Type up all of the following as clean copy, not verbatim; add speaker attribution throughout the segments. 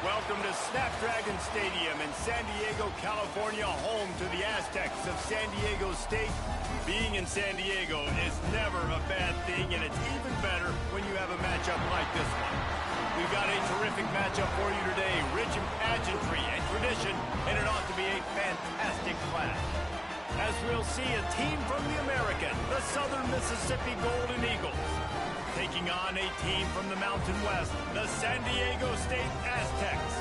Speaker 1: Welcome to Snapdragon Stadium in San Diego, California, home to the Aztecs of San Diego State. Being in San Diego is never a bad thing, and it's even better when you have a matchup like this one. We've got a terrific matchup for you today, rich in pageantry and tradition, and it ought to be a fantastic clash. As we'll see, a team from the American, the Southern Mississippi Golden Eagles, taking on a team from the Mountain West, the San Diego State Aztecs.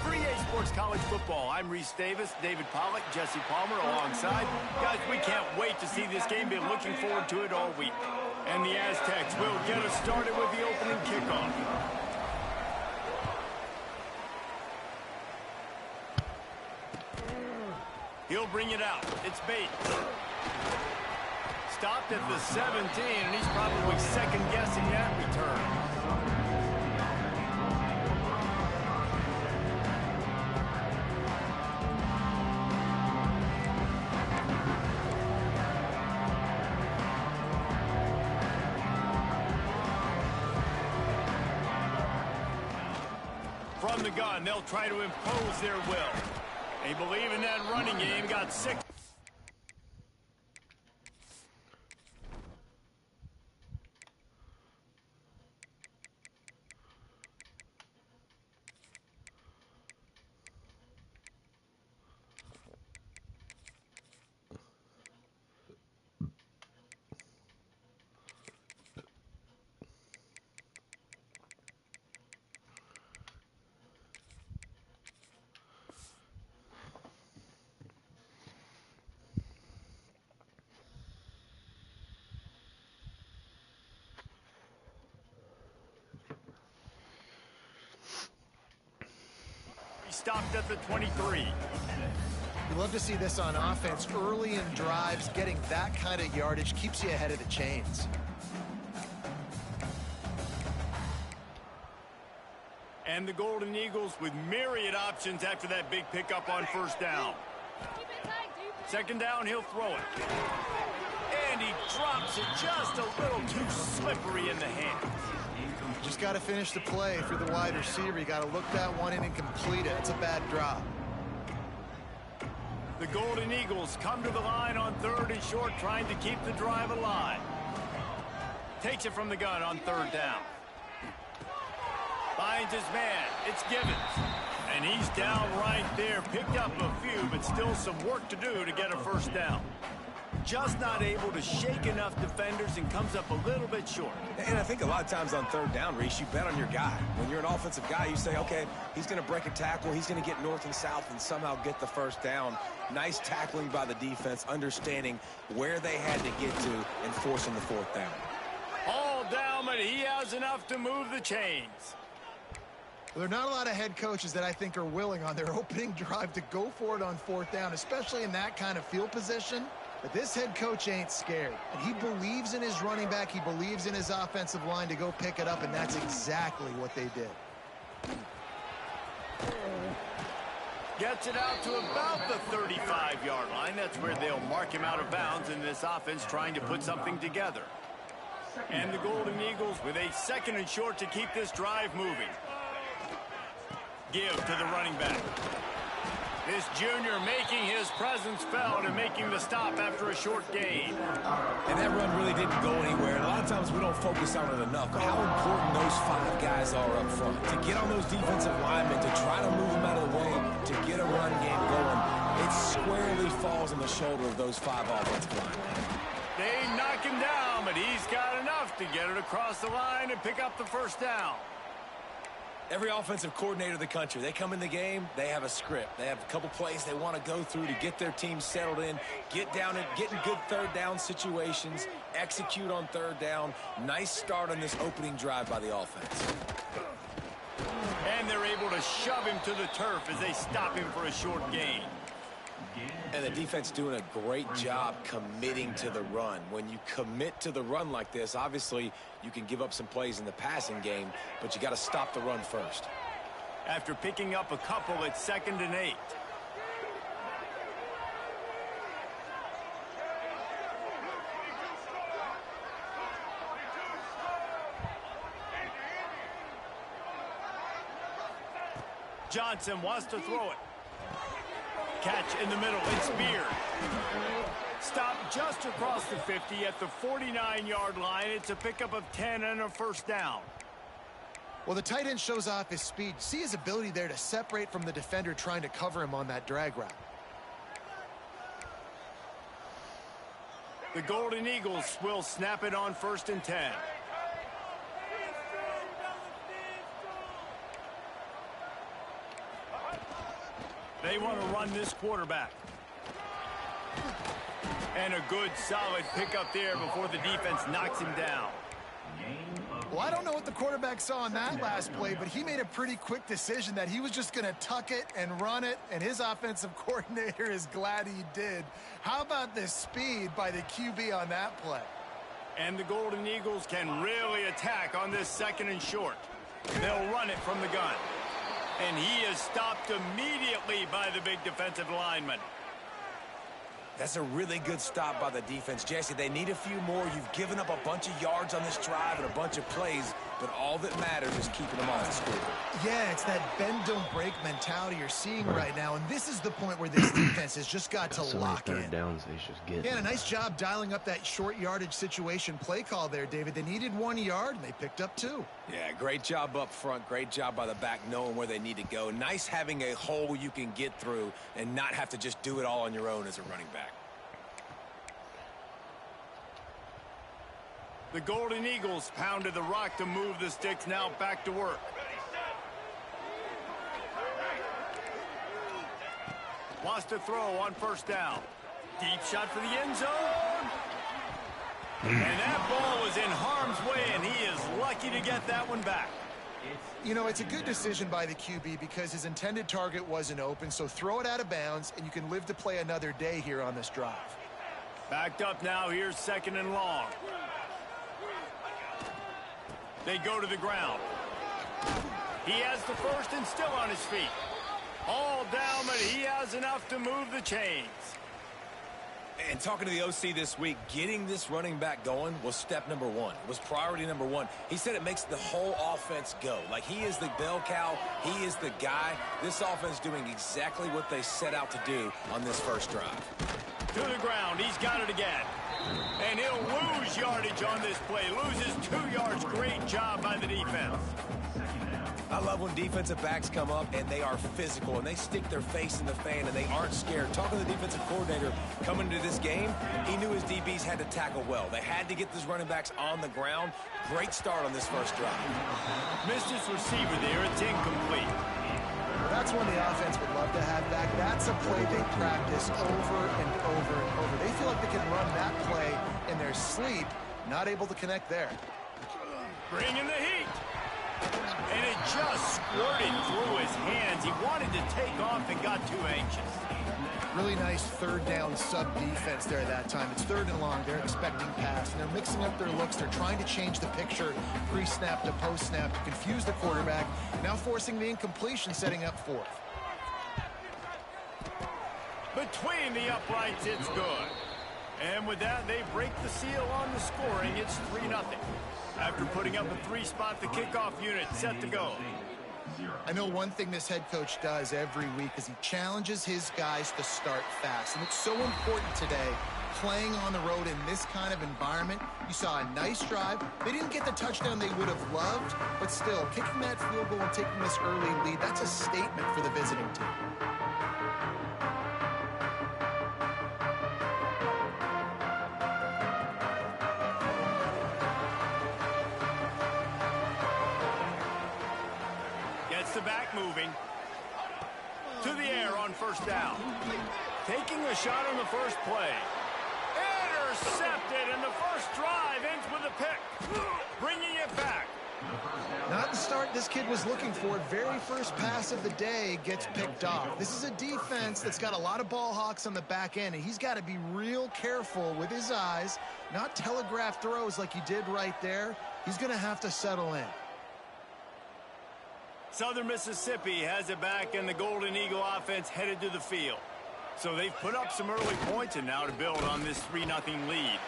Speaker 1: For EA Sports College Football, I'm Reese Davis, David Pollack, Jesse Palmer alongside. Guys, we can't wait to see this game. Been looking forward to it all week. And the Aztecs will get us started with the opening kickoff. He'll bring it out. It's Bates. Stopped at the 17, and he's probably second-guessing that return. From the gun, they'll try to impose their will. They believe in that running game, got 6. Stopped at the 23.
Speaker 2: You love to see this on offense. Early in drives, getting that kind of yardage keeps you ahead of the chains.
Speaker 1: And the Golden Eagles with myriad options after that big pickup on first down. Second down, he'll throw it. And he drops it just a little too slippery in the hands.
Speaker 2: Just got to finish the play. If you're the wide receiver, you got to look that one in and complete it. It's a bad drop.
Speaker 1: The Golden Eagles come to the line on third and short, trying to keep the drive alive. Takes it from the gun on third down. Finds his man. It's Givens. And he's down right there. Picked up a few, but still some work to do to get a first down. Just not able to shake enough defenders and comes up a little bit short.
Speaker 3: And I think a lot of times on third down, Reese, you bet on your guy. When you're an offensive guy, you say, okay, he's going to break a tackle, he's going to get north and south and somehow get the first down. Nice tackling by the defense, understanding where they had to get to and forcing the fourth down.
Speaker 1: All down, but he has enough to move the chains.
Speaker 2: Well, there are not a lot of head coaches that I think are willing on their opening drive to go for it on fourth down, especially in that kind of field position. But this head coach ain't scared. And he believes in his running back. He believes in his offensive line to go pick it up, and that's exactly what they did.
Speaker 1: Gets it out to about the 35-yard line. That's where they'll mark him out of bounds in this offense trying to put something together. And the Golden Eagles with a second and short to keep this drive moving. Give to the running back. This junior making his presence felt and making the stop after a short gain.
Speaker 3: And that run really didn't go anywhere. A lot of times we don't focus on it enough, but how important those 5 guys are up front. To get on those defensive linemen, to try to move them out of the way, to get a run game going, it squarely falls on the shoulder of those 5 offensive linemen.
Speaker 1: They knock him down, but he's got enough to get it across the line and pick up the first down.
Speaker 3: Every offensive coordinator in the country, they come in the game, they have a script. They have a couple plays they want to go through to get their team settled in, get down and get in good third down situations, execute on third down. Nice start on this opening drive by the offense.
Speaker 1: And they're able to shove him to the turf as they stop him for a short gain.
Speaker 3: And the defense doing a great job committing to the run. When you commit to the run like this, obviously you can give up some plays in the passing game, but you got to stop the run first.
Speaker 1: After picking up a couple, it's 2nd and 8. Johnson wants to throw it. Catch in the middle. It's Beard. Stop just across the 50 at the 49-yard line. It's a pickup of 10 and a first down.
Speaker 2: Well, the tight end shows off his speed. See his ability there to separate from the defender trying to cover him on that drag route.
Speaker 1: The Golden Eagles will snap it on 1st and 10. They want to run this quarterback. And a good, solid pickup there before the defense knocks him down.
Speaker 2: Well, I don't know what the quarterback saw in that last play, but he made a pretty quick decision that he was just going to tuck it and run it, and his offensive coordinator is glad he did. How about the speed by the QB on that play?
Speaker 1: And the Golden Eagles can really attack on this 2nd and short. They'll run it from the gun. And he is stopped immediately by the big defensive lineman.
Speaker 3: That's a really good stop by the defense. Jesse, they need a few more. You've given up a bunch of yards on this drive and a bunch of plays, but all that matters is keeping them off the scoreboard.
Speaker 2: Yeah, it's that bend, don't break mentality you're seeing right now, and this is the point where this defense has just got to lock in.
Speaker 4: Downs they just get.
Speaker 2: Yeah, and a nice job dialing up that short yardage situation play call there, David. They needed 1 yard, and they picked up 2.
Speaker 3: Yeah, great job up front. Great job by the back knowing where they need to go. Nice having a hole you can get through and not have to just do it all on your own as a running back.
Speaker 1: The Golden Eagles pounded the rock to move the sticks, now back to work. Wants to throw on 1st down. Deep shot for the end zone. And that ball was in harm's way, and he is lucky to get that one back.
Speaker 2: You know, it's a good decision by the QB because his intended target wasn't open, so throw it out of bounds, and you can live to play another day here on this drive.
Speaker 1: Backed up now, here's 2nd and long. They go to the ground. He has the first and still on his feet. All down, but he has enough to move the chains.
Speaker 3: And talking to the OC this week, getting this running back going was step number 1. It was priority number 1. He said it makes the whole offense go. Like, he is the bell cow. He is the guy. This offense doing exactly what they set out to do on this first drive.
Speaker 1: To the ground. He's got it again. And he'll lose yardage on this play. Loses 2 yards. Great job by the defense.
Speaker 3: I love when defensive backs come up and they are physical and they stick their face in the fan and they aren't scared. Talking to the defensive coordinator coming into this game, he knew his DBs had to tackle well. They had to get these running backs on the ground. Great start on this first drive.
Speaker 1: Missed his receiver there. It's incomplete.
Speaker 2: Well, that's one the offense would love to have back. That's a play they practice over and over and over. They feel like they can run that play in their sleep. Not able to connect there.
Speaker 1: Bring in the heat. And it just squirted through his hands. He wanted to take off and got too anxious.
Speaker 2: Really nice 3rd down sub-defense there that time. It's 3rd and long. They're expecting pass, and they're mixing up their looks. They're trying to change the picture pre-snap to post-snap to confuse the quarterback, now forcing the incompletion, setting up 4th. Between the uprights, it's good. And with that, they break the seal on the scoring. It's 3-0. After putting up a 3-spot, the kickoff unit set to go. I know one thing this head coach does every week is he challenges his guys to start fast. And it's so important today, playing on the road in this kind of environment. You saw a nice drive. They didn't get the touchdown they would have loved, but still, kicking that field goal and taking this early lead, that's a statement for the visiting team.
Speaker 1: The back moving to the air on 1st down, taking a shot on the first play, intercepted, and the first drive ends with a pick, bringing it back. Not the start this kid was looking for. Very first pass of the day gets picked off. This is a defense that's got a lot of ball hawks on the back end, and he's got to be real careful with his eyes, not telegraph throws like he did right there. He's going to have to settle in. Southern Mississippi has it back, and the Golden Eagle offense headed to the field. So they've put up some early points, and now to build on this 3-0 lead.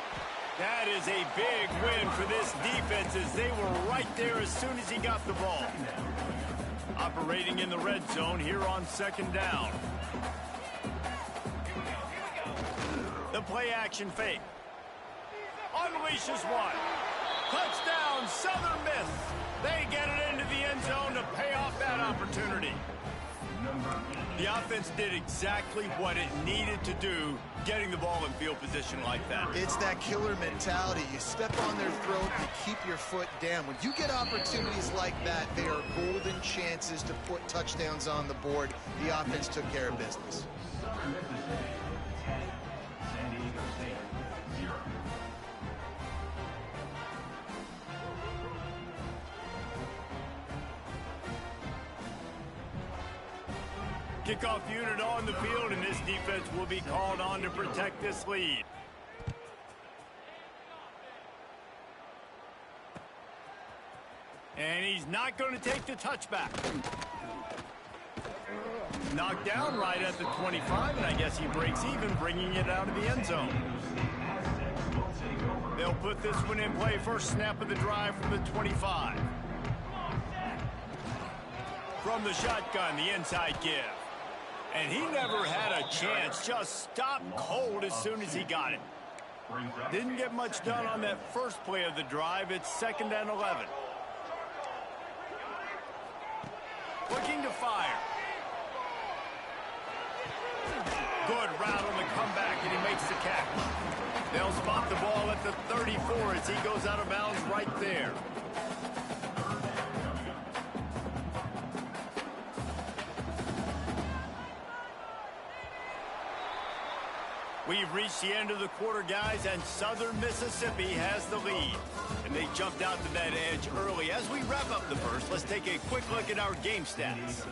Speaker 1: That is a big win for this defense, as they were right there as soon as he got the ball. Operating in the red zone here on second down. The play action fake. Unleashes one. Touchdown, Southern Miss. They get it into the end zone to pay off that opportunity. The offense did exactly what it needed to do, getting the ball in field position like that.
Speaker 2: It's that killer mentality. You step on their throat, you keep your foot down. When you get opportunities like that, they are golden chances to put touchdowns on the board. The offense took care of business.
Speaker 1: Kickoff unit on the field, and this defense will be called on to protect this lead. And he's not going to take the touchback. Knocked down right at the 25, and I guess he breaks even, bringing it out of the end zone. They'll put this one in play. First snap of the drive from the 25. From the shotgun, the inside give. And he never had a chance, just stopped cold as soon as he got it. Didn't get much done on that first play of the drive. It's 2nd and 11. Looking to fire. Good route on the comeback, and he makes the catch. They'll spot the ball at the 34 as he goes out of bounds right there. We've reached the end of the quarter, guys, and Southern Mississippi has the lead. And they jumped out to that edge early. As we wrap up the first, let's take a quick look at our game stats.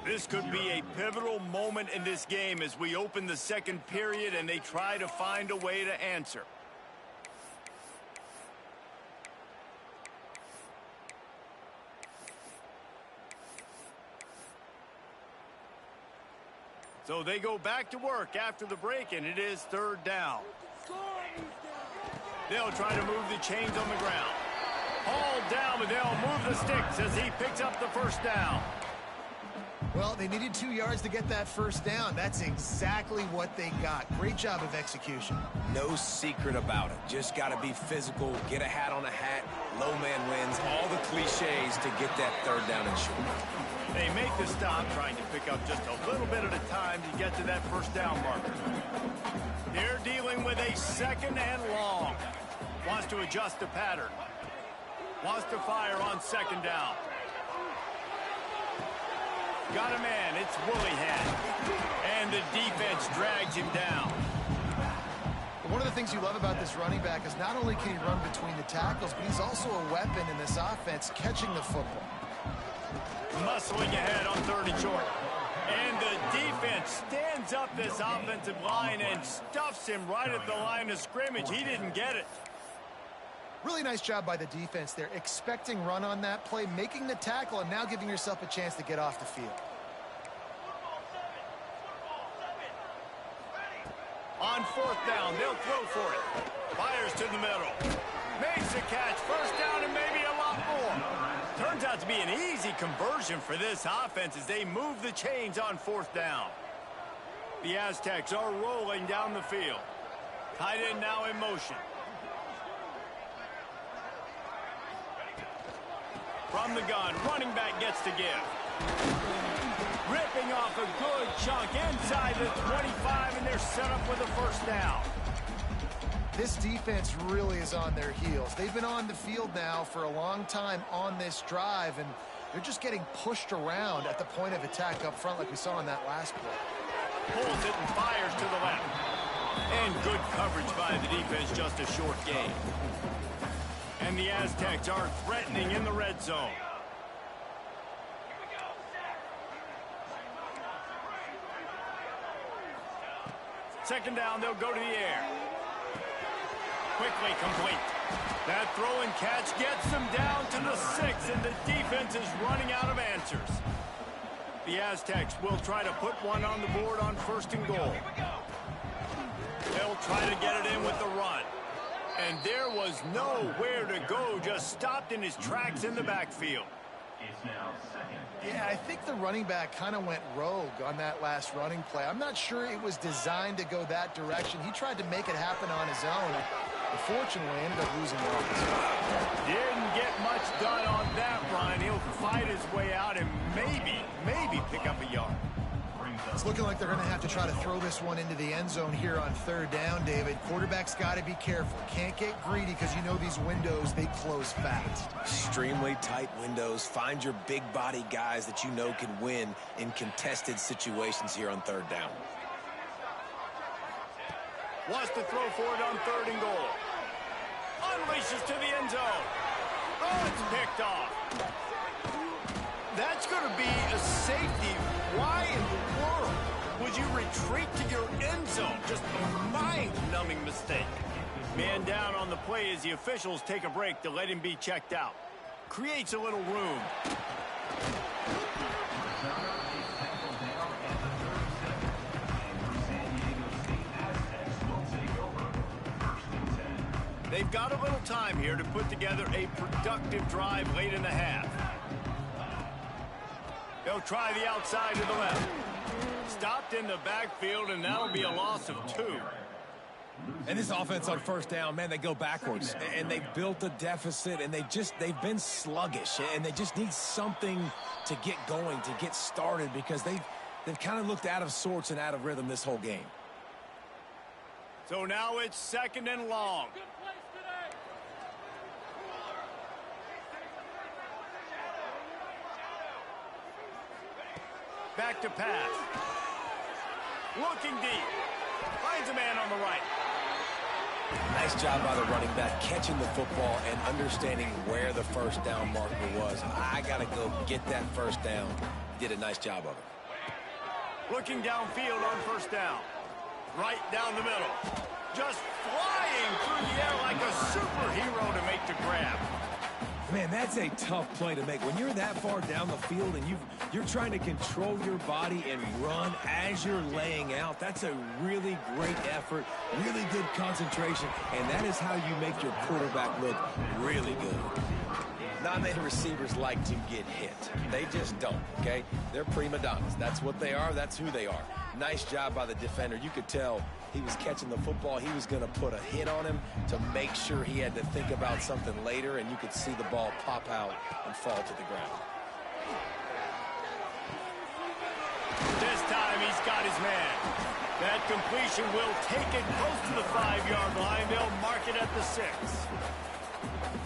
Speaker 1: This could be a pivotal moment in this game as we open the second period and they try to find a way to answer. So they go back to work after the break, and it is 3rd down. They'll try to move the chains on the ground. Hauled down, but they'll move the sticks as he picks up the first down.
Speaker 2: Well, they needed 2 yards to get that first down. That's exactly what they got. Great job of execution.
Speaker 3: No secret about it. Just got to be physical, get a hat on a hat, low man wins, all the cliches to get that 3rd down and short.
Speaker 1: They make the stop, trying to pick up just a little bit at a time to get to that first down marker. They're dealing with a 2nd and long. Wants to adjust the pattern. Wants to fire on 2nd down. Got a man, it's Woollyhead. And the defense drags him down.
Speaker 2: One of the things you love about this running back is not only can he run between the tackles, but he's also a weapon in this offense, catching the football.
Speaker 1: Muscling ahead on 3rd and short. And the defense stands up this offensive line and stuffs him right at the line of scrimmage. He didn't get it.
Speaker 2: Really nice job by the defense there, expecting run on that play, making the tackle, and now giving yourself a chance to get off the field.
Speaker 1: On 4th down, they'll throw for it. Fires to the middle. Makes a catch. First down and maybe a lot more. Turns out to be an easy conversion for this offense as they move the chains on 4th down. The Aztecs are rolling down the field. Tight end now in motion. From the gun, running back gets to give. Ripping off a good chunk inside the 25, and they're set up with a first down.
Speaker 2: This defense really is on their heels. They've been on the field now for a long time on this drive, and they're just getting pushed around at the point of attack up front like we saw in that last play.
Speaker 1: Pulls it and fires to the left. And good coverage by the defense, just a short gain. And the Aztecs are threatening in the red zone. Second down, they'll go to the air. Quickly complete. That throw and catch gets them down to the 6, and the defense is running out of answers. The Aztecs will try to put one on the board on 1st and goal. They'll try to get it in with the run. And there was nowhere to go, just stopped in his tracks in the backfield.
Speaker 2: Yeah, I think the running back kind of went rogue on that last running play. I'm not sure it was designed to go that direction. He tried to make it happen on his own. Unfortunately, ended up losing yards.
Speaker 1: Didn't get much done on that run. He'll fight his way out and maybe pick up a yard.
Speaker 2: It's looking like they're going to have to try to throw this one into the end zone here on third down, David. Quarterback's got to be careful. Can't get greedy because you know these windows, they close fast.
Speaker 3: Extremely tight windows. Find your big body guys that you know can win in contested situations here on third down.
Speaker 1: Wants to throw for it on third and goal. Unleashes to the end zone. Oh, it's picked off. That's going to be a safety. Why in the world would you retreat to your end zone? Just a mind-numbing mistake. Man down on the play as the officials take a break to let him be checked out. Creates a little room. They've got a little time here to put together a productive drive late in the half. They'll try the outside to the left. Stopped in the backfield, and that'll be a loss of 2.
Speaker 3: And this offense on first down, man, they go backwards. And they've built a deficit, and they've been sluggish. And they just need something to get going, to get started, because they've kind of looked out of sorts and out of rhythm this whole game.
Speaker 1: So now it's second and long. Back to pass. Looking deep. Finds a man on the right.
Speaker 3: Nice job by the running back catching the football and understanding where the first down marker was. I got to go get that first down. Did a nice job of it.
Speaker 1: Looking downfield on first down. Right down the middle. Just flying through the air like a superhero to make the grab.
Speaker 3: Man, that's a tough play to make. When you're that far down the field and you're trying to control your body and run as you're laying out, that's a really great effort, really good concentration, and that is how you make your quarterback look really good. Not many receivers like to get hit. They just don't, okay? They're prima donnas. That's what they are. That's who they are. Nice job by the defender. You could tell he was catching the football. He was going to put a hit on him to make sure he had to think about something later, and you could see the ball pop out and fall to the ground.
Speaker 1: This time he's got his man. That completion will take it close to the 5-yard line. They'll mark it at the 6.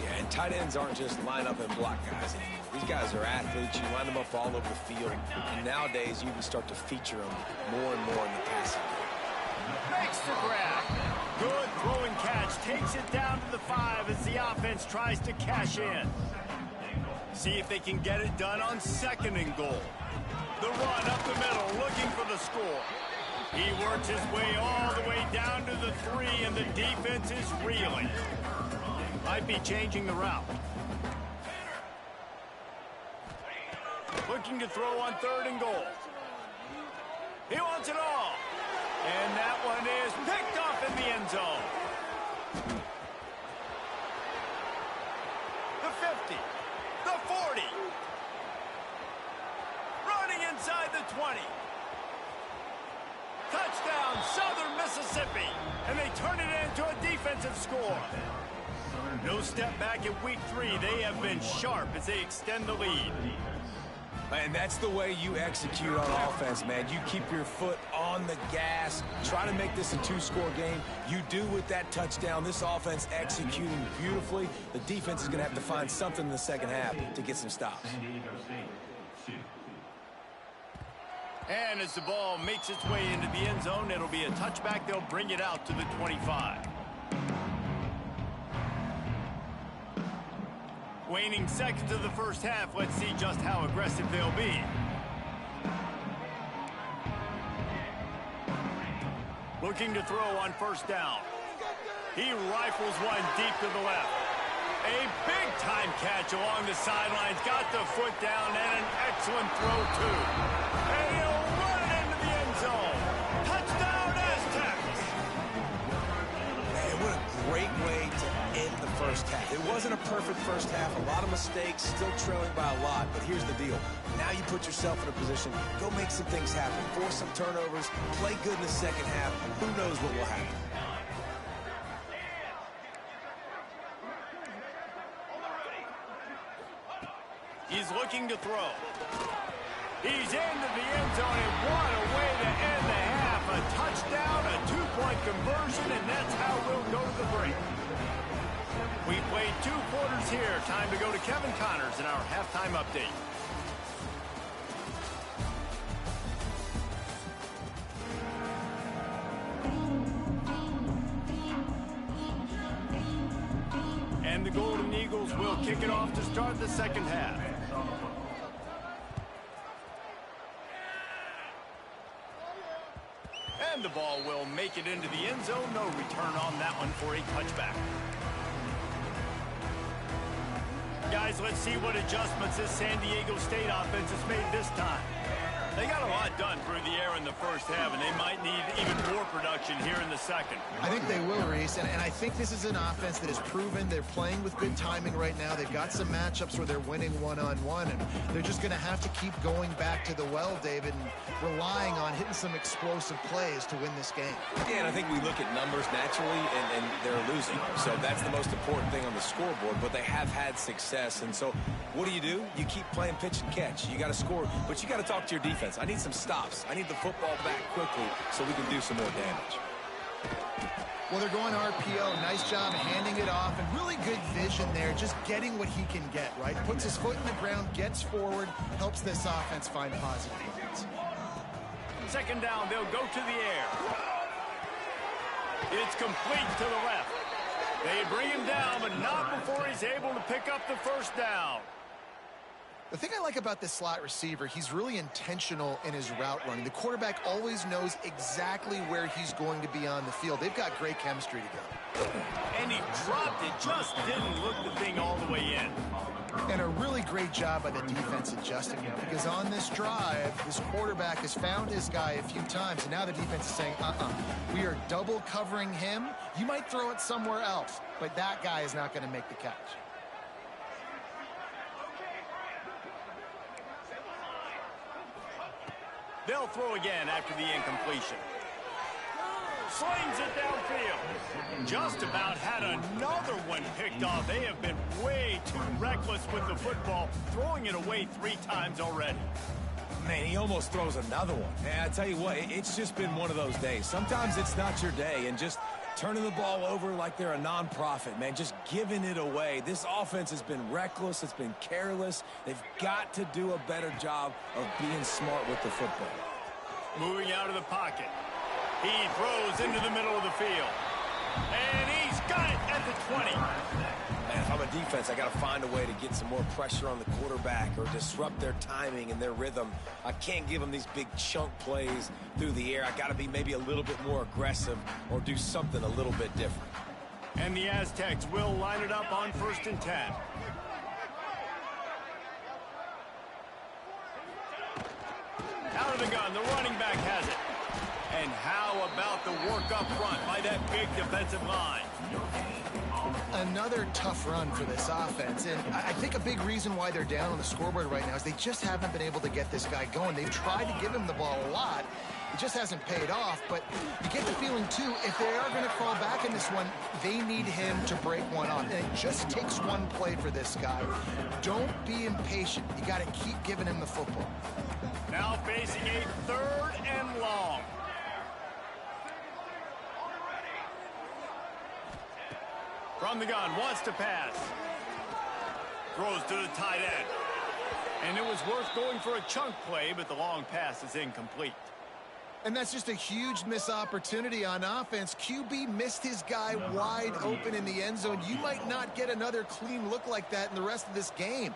Speaker 3: Yeah, and tight ends aren't just line up and block guys anymore. These guys are athletes. You line them up all over the field. And nowadays, you can start to feature them more and more in the passing game.
Speaker 1: Makes the grab. Good throwing catch. Takes it down to the 5 as the offense tries to cash in. See if they can get it done on second and goal. The run up the middle, looking for the score. He works his way all the way down to the 3, and the defense is reeling. Might be changing the route. Looking to throw on third and goal. He wants it all. And that one is picked off in the end zone. The 50. The 40. Running inside the 20. Touchdown, Southern Mississippi. And they turn it into a defensive score. No step back in week 3. They have been sharp as they extend the lead.
Speaker 3: And that's the way you execute on offense, man. You keep your foot on the gas. Try to make this a 2-score game. You do with that touchdown. This offense executing beautifully. The defense is going to have to find something in the second half to get some stops.
Speaker 1: And as the ball makes its way into the end zone, it'll be a touchback. They'll bring it out to the 25. Waning seconds of the first half. Let's see just how aggressive they'll be. Looking to throw on first down. He rifles one deep to the left. A big-time catch along the sidelines. Got the foot down and an excellent throw, too. And he'll run it into the end zone. Touchdown, Aztecs!
Speaker 3: Man, what a great way to end the first half. It wasn't a perfect first half. A lot of mistakes, still trailing by a lot. But here's the deal. Now you put yourself in a position, go make some things happen, force some turnovers, play good in the second half. Who knows what will happen?
Speaker 1: He's looking to throw. He's into the end zone, and what a way to end the half. A touchdown, a two-point conversion, and that's how we'll go to the break. We played 2 quarters here. Time to go to Kevin Connors in our halftime update. And the Golden Eagles will kick it off to start the second half. And the ball will make it into the end zone. No return on that one for a touchback. Guys, let's see what adjustments this San Diego State offense has made this time. They got a lot done through the air in the first half, and they might need even more production here in the second.
Speaker 2: I think they will, Reese, and I think this is an offense that is proven. They're playing with good timing right now. They've got some matchups where they're winning one-on-one, and they're just going to have to keep going back to the well, David, and relying on hitting some explosive plays to win this game.
Speaker 3: Yeah, and I think we look at numbers naturally, and they're losing. So that's the most important thing on the scoreboard, but they have had success. And so what do? You keep playing pitch and catch. You got to score, but you got to talk to your defense. I need some stops. I need the football back quickly so we can do some more damage.
Speaker 2: Well, they're going RPO. Nice job handing it off, and really good vision there, just getting what he can get, right? Puts his foot in the ground, gets forward, helps this offense find positive points.
Speaker 1: Second down, they'll go to the air. It's complete to the left. They bring him down, but not before he's able to pick up the first down.
Speaker 2: The thing I like about this slot receiver, he's really intentional in his route running. The quarterback always knows exactly where he's going to be on the field. They've got great chemistry together.
Speaker 1: And he dropped it, just didn't look the thing all the way in.
Speaker 2: And a really great job by the defense adjusting him, because on this drive, this quarterback has found his guy a few times, and now the defense is saying, we are double covering him. You might throw it somewhere else, but that guy is not going to make the catch.
Speaker 1: They'll throw again after the incompletion. Slings it downfield. Just about had another one picked off. They have been way too reckless with the football, throwing it away 3 times already.
Speaker 3: Man, he almost throws another one. And I tell you what, it's just been one of those days. Sometimes it's not your day, and just turning the ball over like they're a nonprofit, man, just giving it away. This offense has been reckless. It's been careless. They've got to do a better job of being smart with the football.
Speaker 1: Moving out of the pocket. He throws into the middle of the field. And he's got it at the 20.
Speaker 3: Man, if I'm a defense, I got to find a way to get some more pressure on the quarterback or disrupt their timing and their rhythm. I can't give them these big chunk plays through the air. I got to be maybe a little bit more aggressive or do something a little bit different.
Speaker 1: And the Aztecs will line it up on 1st and 10. Out of the gun, the running back has it. And how about the work up front by that big defensive line?
Speaker 2: Another tough run for this offense, and I think a big reason why they're down on the scoreboard right now is they just haven't been able to get this guy going. They've tried to give him the ball a lot. It just hasn't paid off, but you get the feeling, too, if they are going to crawl back in this one, they need him to break one off, and it just takes one play for this guy. Don't be impatient. You got to keep giving him the football.
Speaker 1: Now facing a 3rd and long. From the gun, wants to pass. Throws to the tight end. And it was worth going for a chunk play, but the long pass is incomplete.
Speaker 2: And that's just a huge missed opportunity on offense. QB missed his guy wide open in the end zone. You might not get another clean look like that in the rest of this game.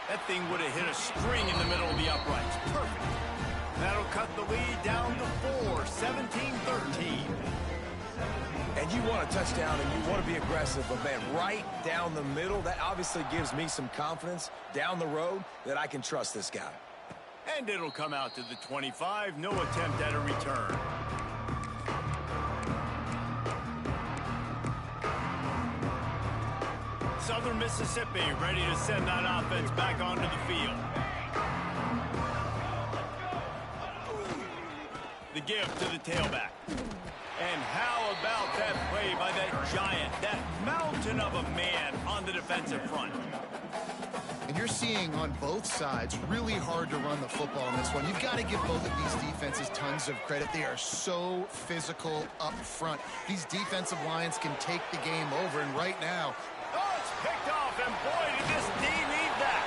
Speaker 1: That thing would have hit a string in the middle of the uprights. Perfect. That'll cut the lead down to 4, 17-13.
Speaker 3: And you want a touchdown and you want to be aggressive, but man, right down the middle, that obviously gives me some confidence down the road that I can trust this guy.
Speaker 1: And it'll come out to the 25. No attempt at a return. Southern Mississippi ready to send that offense back onto the field. The give to the tailback. And how about that play by that giant, that mountain of a man on the defensive front?
Speaker 2: And you're seeing on both sides really hard to run the football in this one. You've got to give both of these defenses tons of credit. They are so physical up front. These defensive lines can take the game over, and right now...
Speaker 1: Oh, it's picked off, and boy, did this D need that.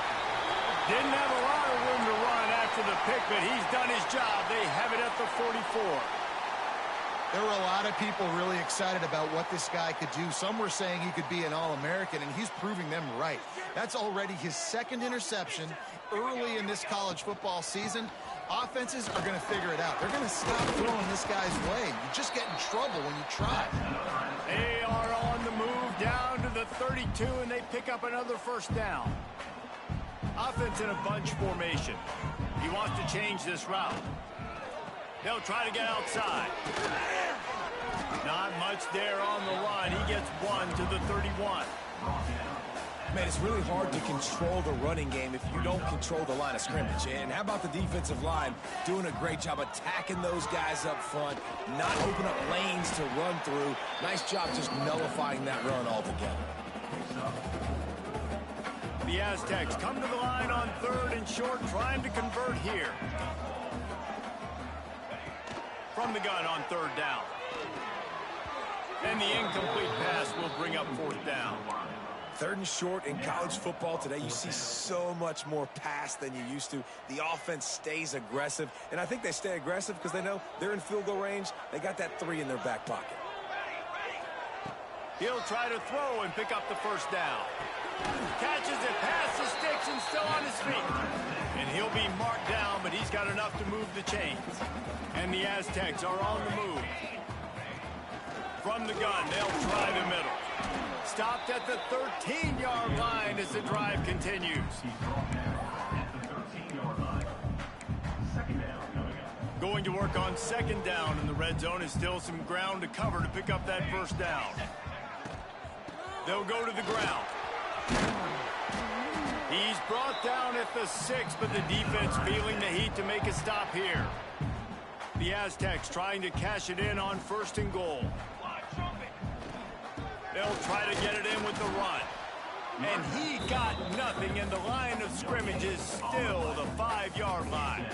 Speaker 1: Didn't have a lot of room to run after the pick, but he's done his job. They have it at the 44.
Speaker 2: There were a lot of people really excited about what this guy could do. Some were saying he could be an All-American, and he's proving them right. That's already his second interception early in this college football season. Offenses are going to figure it out. They're going to stop throwing this guy's way. You just get in trouble when you try.
Speaker 1: They are on the move down to the 32, and they pick up another first down. Offense in a bunch formation. He wants to change this route. They'll try to get outside. Not much there on the run. He gets one to the 31.
Speaker 3: Man, it's really hard to control the running game if you don't control the line of scrimmage. And how about the defensive line doing a great job attacking those guys up front, not open up lanes to run through. Nice job just nullifying that run altogether.
Speaker 1: The Aztecs come to the line on 3rd and short, trying to convert here. From the gun on 3rd down. And the incomplete pass will bring up 4th down.
Speaker 3: 3rd and short in college football today, you see so much more pass than you used to. The offense stays aggressive, and I think they stay aggressive because they know they're in field goal range. They got that 3 in their back pocket.
Speaker 1: He'll try to throw and pick up the first down. Catches it past the sticks and still on his feet. And he'll be marked down, but he's got enough to move the chains. And the Aztecs are on the move. From the gun, they'll try the middle. Stopped at the 13-yard line as the drive continues. Going to work on 2nd down, and the red zone is still some ground to cover to pick up that first down. They'll go to the ground. He's brought down at the 6, but the defense feeling the heat to make a stop here. The Aztecs trying to cash it in on 1st and goal. They'll try to get it in with the run. And he got nothing, and the line of scrimmage is still the 5-yard line.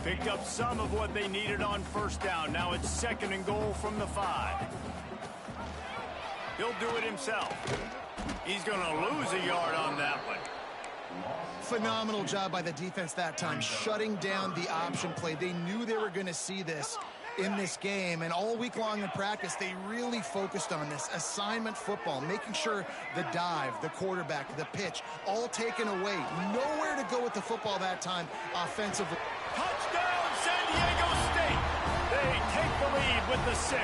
Speaker 1: Picked up some of what they needed on 1st down. Now it's 2nd and goal from the 5. He'll do it himself. He's going to lose a yard on that one.
Speaker 2: Phenomenal job by the defense that time, shutting down the option play. They knew they were going to see this in this game, and all week long in practice, they really focused on this assignment football, making sure the dive, the quarterback, the pitch, all taken away. Nowhere to go with the football that time offensively.
Speaker 1: Touchdown, San Diego State! They take the lead with the 6.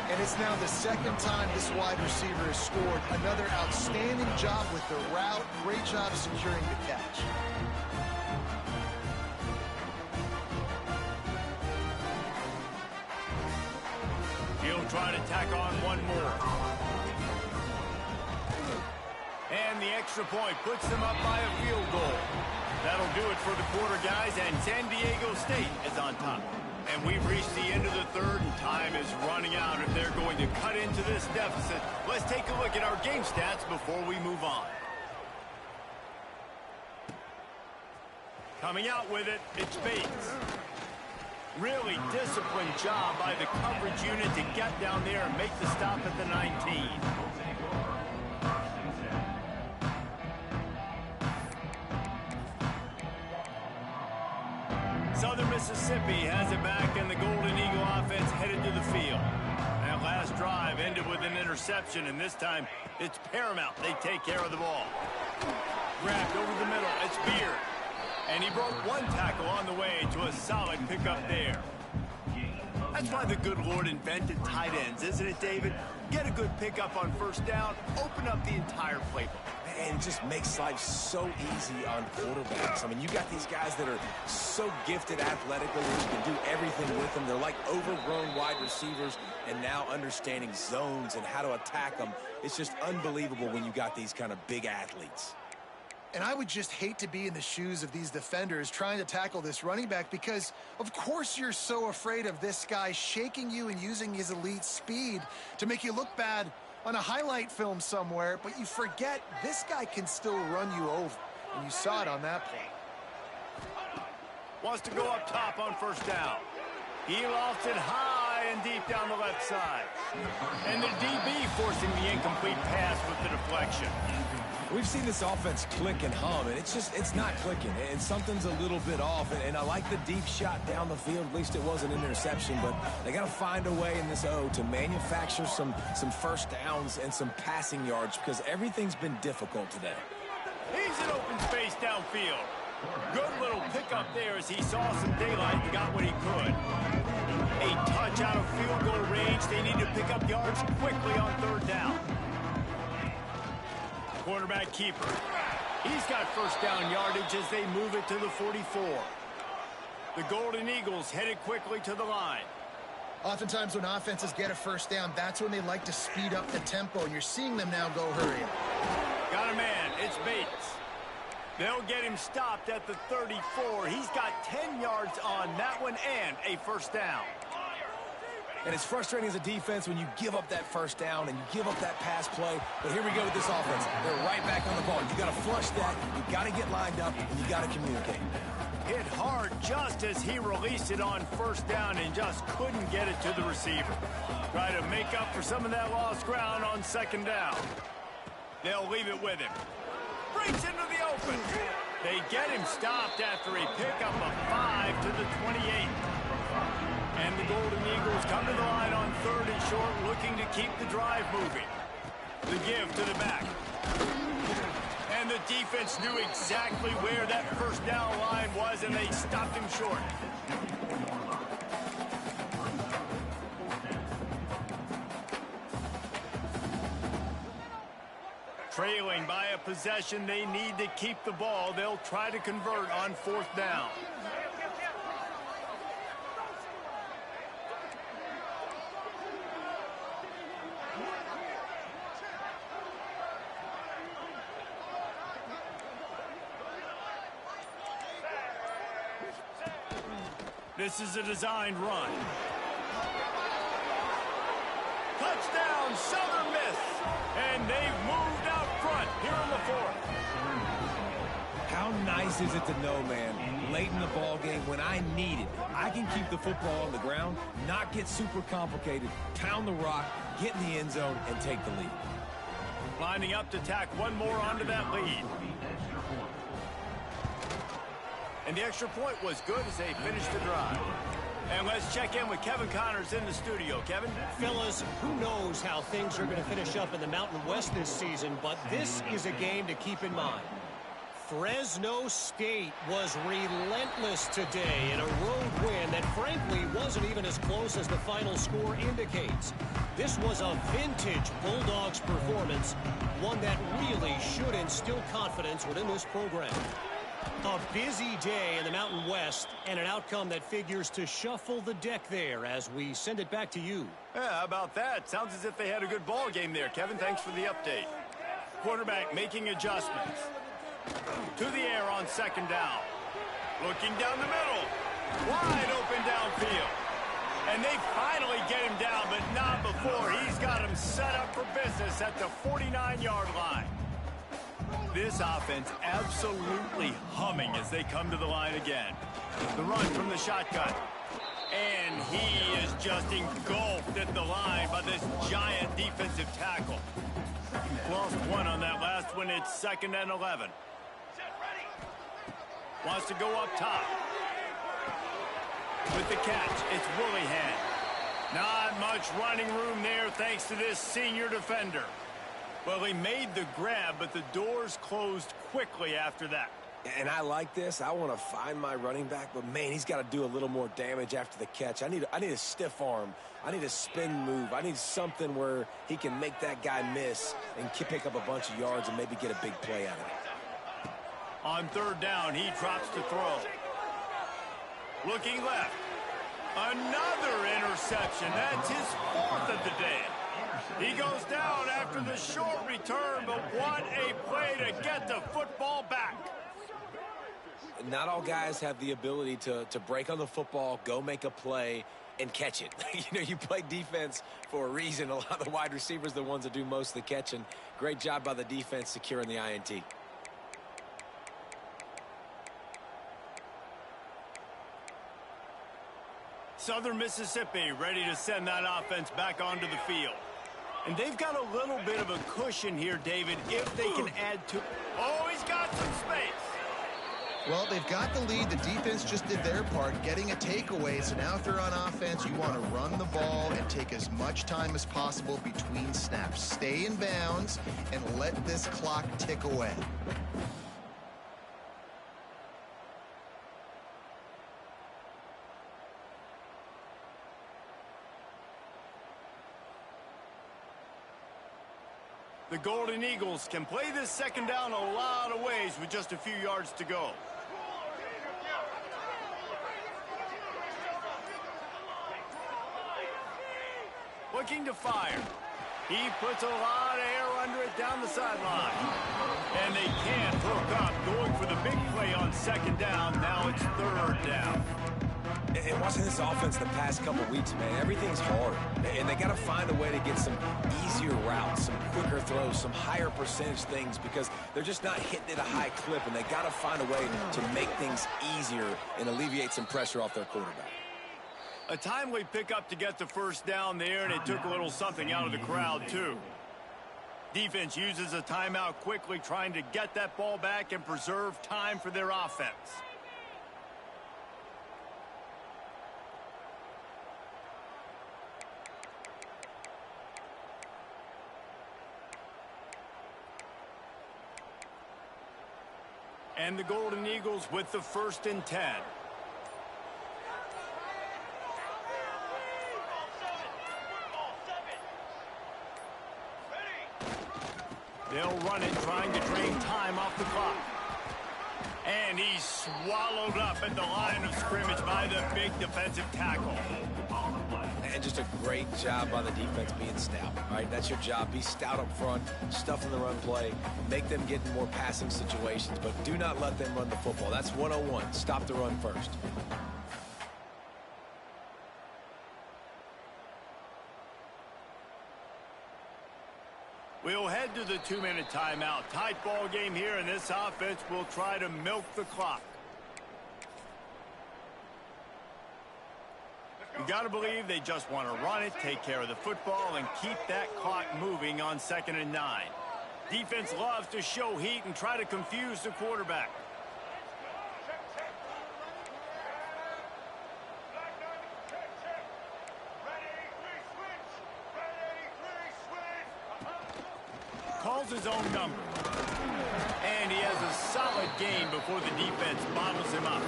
Speaker 2: And it's now the 2nd time this wide receiver has scored. Another outstanding job with the route. Great job securing the catch.
Speaker 1: He'll try to tack on one more. And the extra point puts them up by a field goal. That'll do it for the quarter, guys, and San Diego State is on top. And we've reached the end of the 3rd, and time is running out if they're going to cut into this deficit. Let's take a look at our game stats before we move on. Coming out with it, it's Bates. Really disciplined job by the coverage unit to get down there and make the stop at the 19. Southern Mississippi has it back, and the Golden Eagle offense headed to the field. That last drive ended with an interception, and this time it's paramount they take care of the ball. Grabbed over the middle, it's Beard. And he broke one tackle on the way to a solid pickup there. That's why the good Lord invented tight ends, isn't it, David? Get a good pickup on 1st down, open up the entire playbook.
Speaker 3: and it just makes life so easy on quarterbacks. I mean, you got these guys that are so gifted athletically that you can do everything with them. They're like overgrown wide receivers, and now understanding zones and how to attack them. It's just unbelievable when you got these kind of big athletes.
Speaker 2: And I would just hate to be in the shoes of these defenders trying to tackle this running back because, of course, you're so afraid of this guy shaking you and using his elite speed to make you look bad on a highlight film somewhere, but you forget this guy can still run you over. And you saw it on that play.
Speaker 1: Wants to go up top on first down. He lofts it high and deep down the left side. And the DB forcing the incomplete pass with the deflection.
Speaker 3: We've seen this offense click and hum, and it's not clicking, and something's a little bit off. And I like the deep shot down the field. At least it was an interception, but they got to find a way in this O to manufacture some first downs and some passing yards because everything's been difficult today.
Speaker 1: He's in open space downfield. Good little pickup there as he saw some daylight and got what he could. A touch out of field goal range. They need to pick up yards quickly on third down. Quarterback keeper. He's got first down yardage as they move it to the 44. The Golden Eagles headed quickly to the line.
Speaker 2: Oftentimes when offenses get a first down, that's when they like to speed up the tempo, and you're seeing them now go hurry up.
Speaker 1: Got a man. It's Bates. They'll get him stopped at the 34. He's got 10 yards on that one and a first down.
Speaker 3: And it's frustrating as a defense when you give up that first down and you give up that pass play. But here we go with this offense. They're right back on the ball. You got to flush that. You got to get lined up, and you got to communicate.
Speaker 1: Hit hard just as he released it on first down and just couldn't get it to the receiver. Try to make up for some of that lost ground on second down. They'll leave it with him. Breaks into the open. They get him stopped after a pickup of 5 to the 28. And the Golden Eagles come to the line on third and short, looking to keep the drive moving. The give to the back. And the defense knew exactly where that first down line was, and they stopped him short. Trailing by a possession, they need to keep the ball. They'll try to convert on fourth down. This is a designed run. Touchdown, Southern Miss. And they've moved out front here in the fourth.
Speaker 3: How nice is it to know, man, late in the ball game when I need it, I can keep the football on the ground, not get super complicated, pound the rock, get in the end zone, and take the lead.
Speaker 1: Lining up to tack one more onto that lead. And the extra point was good as they finished the drive. And let's check in with Kevin Connors in the studio. Kevin?
Speaker 4: Fellas, who knows how things are going to finish up in the Mountain West this season, but this is a game to keep in mind. Fresno State was relentless today in a road win that frankly wasn't even as close as the final score indicates. This was a vintage Bulldogs performance, one that really should instill confidence within this program. A busy day in the Mountain West and an outcome that figures to shuffle the deck there as we send it back to you.
Speaker 1: Yeah, how about that? Sounds as if they had a good ball game there, Kevin. Thanks for the update. Quarterback making adjustments. To the air on second down. Looking down the middle. Wide open downfield. And they finally get him down, but not before. He's got him set up for business at the 49-yard line. This offense absolutely humming as they come to the line again. The run from the shotgun. And he is just engulfed at the line by this giant defensive tackle. Lost one on that last one. It's 2nd and 11. Wants to go up top. With the catch, it's Willingham. Not much running room there thanks to this senior defender. Well, he made the grab, but the doors closed quickly after that.
Speaker 3: And I like this. I want to find my running back, but, man, he's got to do a little more damage after the catch. I need a stiff arm. I need a spin move. I need something where he can make that guy miss and pick up a bunch of yards and maybe get a big play out of it.
Speaker 1: On third down, he drops to throw. Looking left. Another interception. That's his fourth of the day. He goes down after the short return, but what a play to get the football back.
Speaker 3: Not all guys have the ability to break on the football, go make a play, and catch it. You play defense for a reason. A lot of the wide receivers are the ones that do most of the catching. Great job by the defense securing the INT.
Speaker 1: Southern Mississippi ready to send that offense back onto the field. And they've got a little bit of a cushion here, David, if they can add to... Oh, he's got some space.
Speaker 2: Well, they've got the lead. The defense just did their part, getting a takeaway. So now if they're on offense, you want to run the ball and take as much time as possible between snaps. Stay in bounds and let this clock tick away.
Speaker 1: The Golden Eagles can play this second down a lot of ways with just a few yards to go. Looking to fire. He puts a lot of air under it down the sideline. And they can't hook up, going for the big play on second down. Now it's third down.
Speaker 3: And watching this offense the past couple weeks, man, everything's hard. And they got to find a way to get some easier routes, some quicker throws, some higher percentage things, because they're just not hitting at a high clip, and they got to find a way to make things easier and alleviate some pressure off their quarterback.
Speaker 1: A timely pickup to get the first down there, and it took a little something out of the crowd, too. Defense uses a timeout quickly, trying to get that ball back and preserve time for their offense. And the Golden Eagles with the 1st and 10. They'll run it, trying to drain time off the clock. And he's swallowed up at the line of scrimmage by the big defensive tackle.
Speaker 3: And just a great job by the defense being stout, right? That's your job. Be stout up front, stuff in the run play, make them get in more passing situations, but do not let them run the football. That's 101. Stop the run first.
Speaker 1: We'll head to the 2-minute timeout. Tight ball game here, and this offense will try to milk the clock. You got to believe they just want to run it, take care of the football, and keep that clock moving on 2nd and 9. Defense loves to show heat and try to confuse the quarterback. Calls his own number. And he has a solid gain before the defense bottles him up.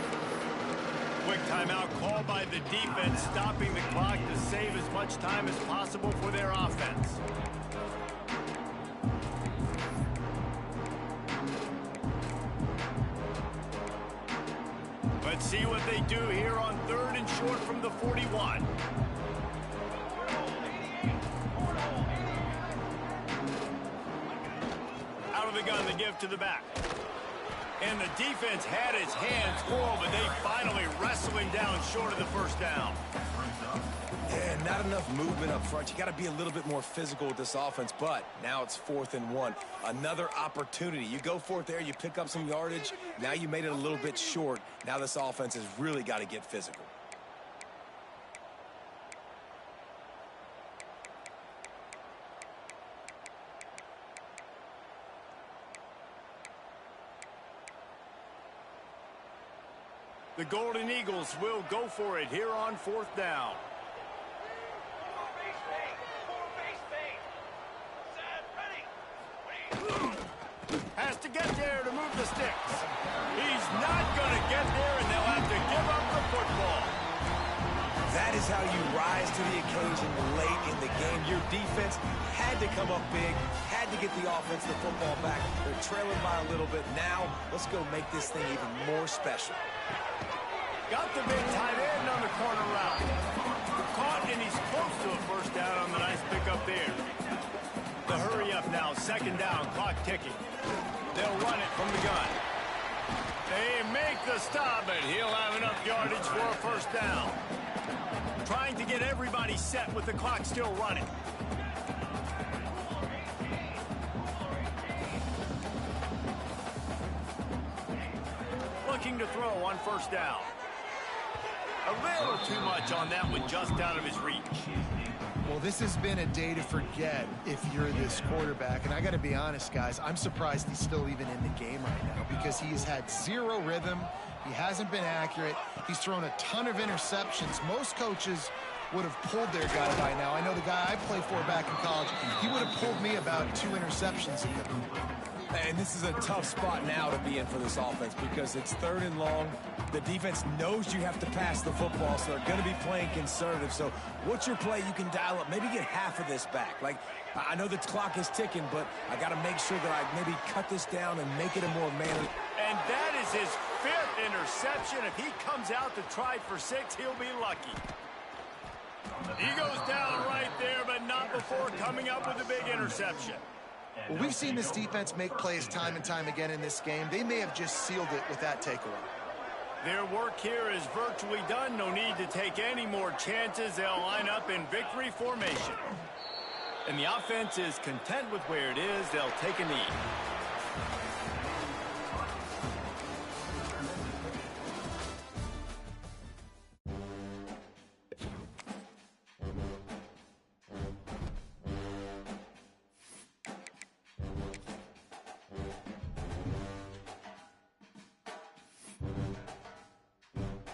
Speaker 1: Quick timeout called by the defense, stopping the clock to save as much time as possible for their offense. Let's see what they do here on 3rd and short from the 41. Out of the gun, the give to the back. And the defense had its hands full, but they finally wrestle him down short of the first down.
Speaker 3: Yeah, not enough movement up front. You got to be a little bit more physical with this offense, but now it's 4th and 1. Another opportunity. You go for it there, you pick up some yardage. Now you made it a little bit short. Now this offense has really got to get physical.
Speaker 1: The Golden Eagles will go for it here on 4th down. Has to get there to move the sticks. He
Speaker 3: That is how you rise to the occasion late in the game. Your defense had to come up big, had to get the offense the football back. They're trailing by a little bit. Now, let's go make this thing even more special.
Speaker 1: Got the big tight end on the corner route. Caught, and he's close to a first down on the nice pickup there. The hurry up now, second down, clock ticking. They'll run it from the gun. They make the stop, and he'll have enough yardage for a first down. Trying to get everybody set with the clock still running. Looking to throw on first down. A little too much on that one, just out of his reach.
Speaker 2: Well, this has been a day to forget if you're this quarterback. And I got to be honest, guys, I'm surprised he's still even in the game right now because he has had zero rhythm. He hasn't been accurate. He's thrown a ton of interceptions. Most coaches would have pulled their guy by now. I know the guy I played for back in college, he would have pulled me about 2 interceptions.
Speaker 3: And this is a tough spot now to be in for this offense because it's 3rd and long. The defense knows you have to pass the football, so they're going to be playing conservative. So what's your play you can dial up? Maybe get half of this back. Like, I know the clock is ticking, but I got to make sure that I maybe cut this down and make it a more manly.
Speaker 1: And that is his 5th interception. If he comes out to try for 6, he'll be lucky. He goes down right there, but not before coming up with a big interception.
Speaker 2: Well, we've seen this defense make plays time and time again in this game. They may have just sealed it with that takeaway.
Speaker 1: Their work here is virtually done. No need to take any more chances. They'll line up in victory formation. And the offense is content with where it is. They'll take a knee.